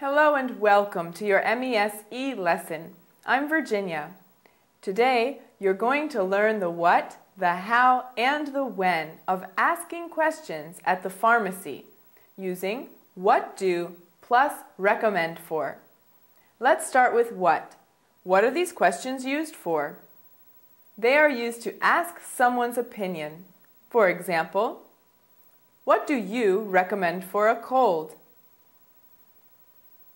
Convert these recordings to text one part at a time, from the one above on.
Hello and welcome to your EeC lesson. I'm Virginia. Today you're going to learn the what, the how, and the when of asking questions at the pharmacy using what do plus recommend for. Let's start with what. What are these questions used for? They are used to ask someone's opinion. For example, what do you recommend for a cold?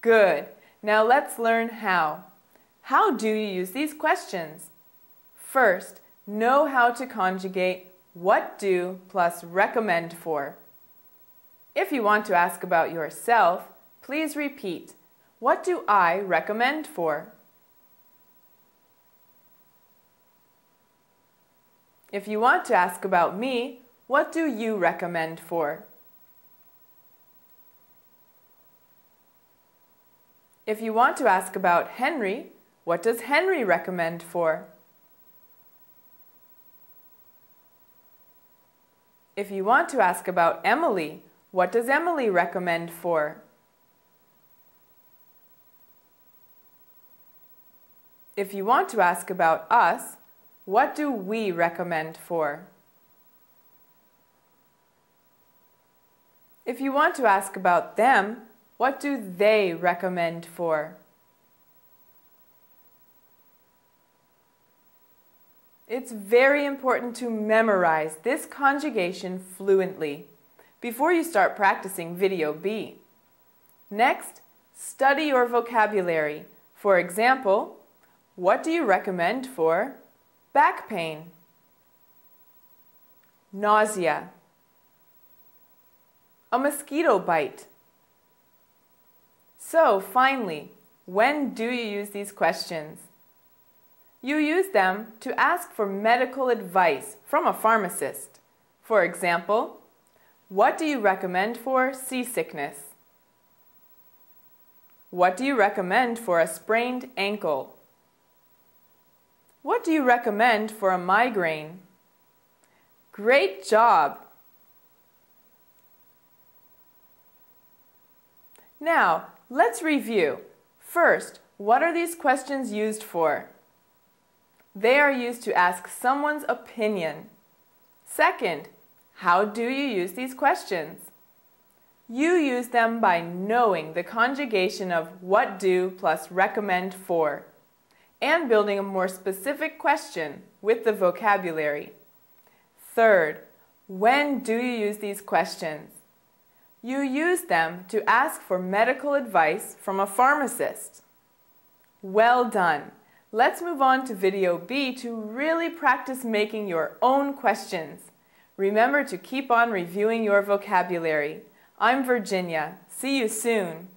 Good. Now let's learn how. How do you use these questions? First, know how to conjugate what do plus recommend for. If you want to ask about yourself, please repeat, what do I recommend for? If you want to ask about me, what do you recommend for? If you want to ask about Henry, what does Henry recommend for? If you want to ask about Emily, what does Emily recommend for? If you want to ask about us, what do we recommend for? If you want to ask about them, what do they recommend for? It's very important to memorize this conjugation fluently before you start practicing video B. Next, study your vocabulary. For example, what do you recommend for back pain, nausea, a mosquito bite? So, finally, when do you use these questions? You use them to ask for medical advice from a pharmacist. For example, what do you recommend for seasickness? What do you recommend for a sprained ankle? What do you recommend for a migraine? Great job! Now, let's review. First, what are these questions used for? They are used to ask someone's opinion. Second, how do you use these questions? You use them by knowing the conjugation of what do plus recommend for and building a more specific question with the vocabulary. Third, when do you use these questions? You use them to ask for medical advice from a pharmacist. Well done! Let's move on to video B to really practice making your own questions. Remember to keep on reviewing your vocabulary. I'm Virginia. See you soon!